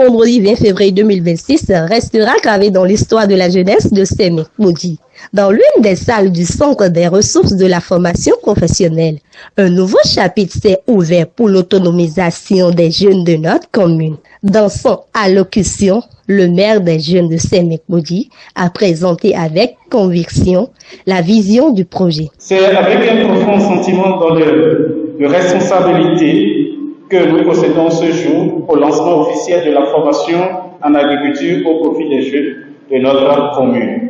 vendredi 20 février 2026 restera gravé dans l'histoire de la jeunesse de Sémék-Moudji. Dans l'une des salles du Centre des ressources de la formation professionnelle, un nouveau chapitre s'est ouvert pour l'autonomisation des jeunes de notre commune. Dans son allocution, le maire des jeunes de Sémék-Moudji a présenté avec conviction la vision du projet. C'est avec un profond sentiment de responsabilité que nous procédons ce jour au lancement officiel de la formation en agriculture au profit des jeunes de notre commune.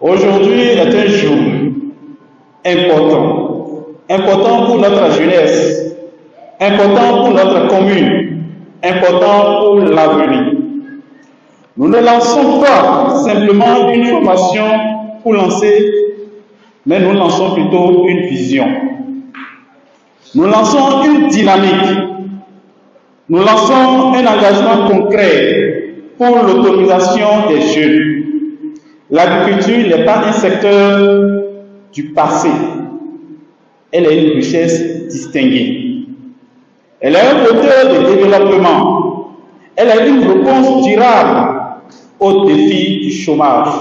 Aujourd'hui est un jour important pour notre jeunesse, important pour notre commune, important pour l'avenir. Nous ne lançons pas simplement une formation pour lancer, mais nous lançons plutôt une vision. Nous lançons une dynamique. Nous lançons un engagement concret pour l'autonomisation des jeunes. L'agriculture n'est pas un secteur du passé. Elle est une richesse distinguée. Elle est un moteur de développement. Elle est une réponse durable au défi du chômage.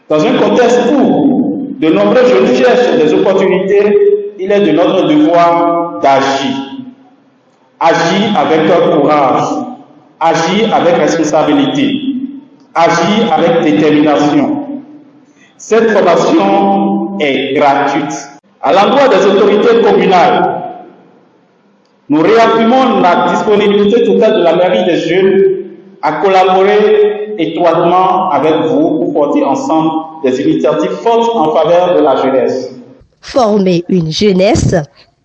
Dans un contexte où de nombreux jeunes cherchent des opportunités, il est de notre devoir d'agir. Agir avec courage, agir avec responsabilité, agir avec détermination. Cette formation est gratuite. À l'endroit des autorités communales, nous réaffirmons la disponibilité totale de la mairie des jeunes à collaborer étroitement avec vous pour porter ensemble des initiatives fortes en faveur de la jeunesse. Former une jeunesse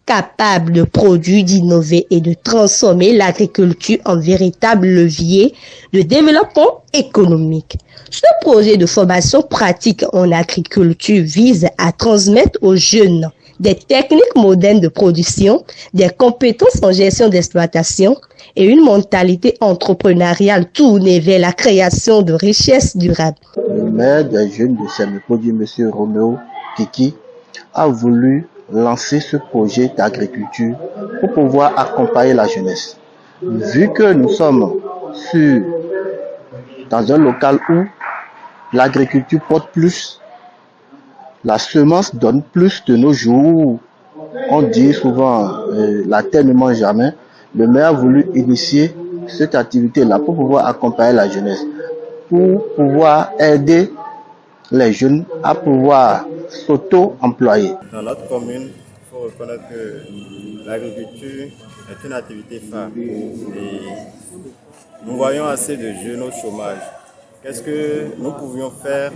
capable de produire, d'innover et de transformer l'agriculture en véritable levier de développement économique. Ce projet de formation pratique en agriculture vise à transmettre aux jeunes des techniques modernes de production, des compétences en gestion d'exploitation et une mentalité entrepreneuriale tournée vers la création de richesses durables. Le maire des jeunes de Sémék-Moudji, M. Roméo Kiki, a voulu lancer ce projet d'agriculture pour pouvoir accompagner la jeunesse. Vu que nous sommes dans un local où l'agriculture porte plus, la semence donne plus de nos jours. On dit souvent la terre ne mange jamais. Le maire a voulu initier cette activité-là pour pouvoir accompagner la jeunesse, pour pouvoir aider les jeunes à pouvoir s'auto-employer. Dans notre commune, il faut reconnaître que l'agriculture est une activité phare et nous voyons assez de jeunes au chômage. Qu'est-ce que nous pouvions faire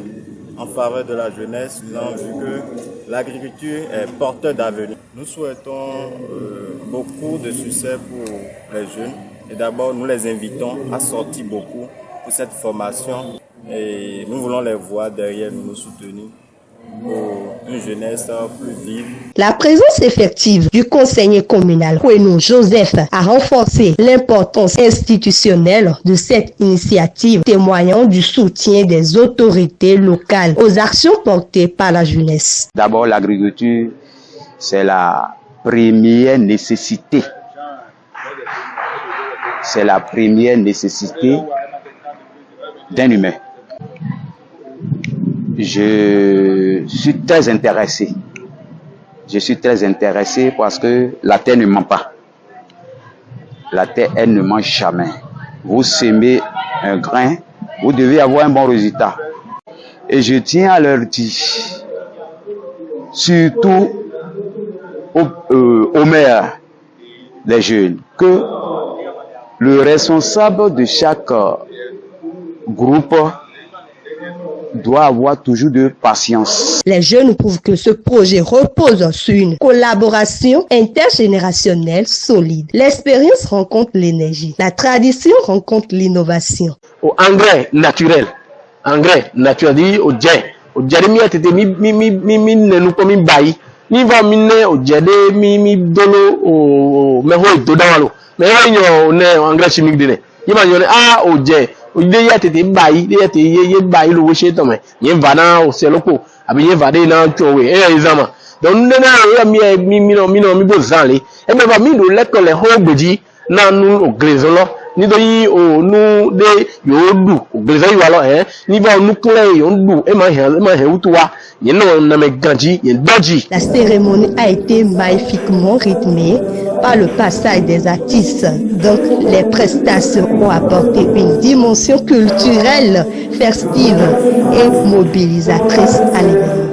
en faveur de la jeunesse, vu que l'agriculture est porteur d'avenir? Nous souhaitons beaucoup de succès pour les jeunes et d'abord nous les invitons à sortir beaucoup pour cette formation et nous voulons les voir derrière nous soutenir pour une jeunesse plus vive. La présence effective du conseiller communal Kouenou Joseph a renforcé l'importance institutionnelle de cette initiative, témoignant du soutien des autorités locales aux actions portées par la jeunesse. D'abord, l'agriculture, c'est la première nécessité. C'est la première nécessité d'un humain. Je suis très intéressé. Je suis très intéressé parce que la terre ne ment pas. La terre, elle ne mange jamais. Vous semez un grain, vous devez avoir un bon résultat. Et je tiens à leur dire, surtout aux maires des jeunes, que le responsable de chaque groupe doit avoir toujours de patience. Les jeunes prouvent que ce projet repose sur une collaboration intergénérationnelle solide. L'expérience rencontre l'énergie. La tradition rencontre l'innovation. Au engrais naturel dit au djé mi atete mi nenu ko mi bayi ni va mi ne o djé de mi dolo o me ho do dawalo me ho nyo ne engrais chimique de ne yima nyo ne o djé o de ya tete bayi de ya te ye bayi lo wo se to me yen va na o se loko abi yen va de na towe examen donc ne na mi bo zanle e me va mi do le ko le ho gbeji na nu o glezo lo ni do yi o nu de yo du o gbeza yi wa lo ni ba nu kule yo du e ma he utuwa yen no na me ganji yen doji. La cérémonie a été magnifiquement rythmée par le passage des artistes. Donc les prestations ont apporté une dimension culturelle, festive et mobilisatrice à l'événement.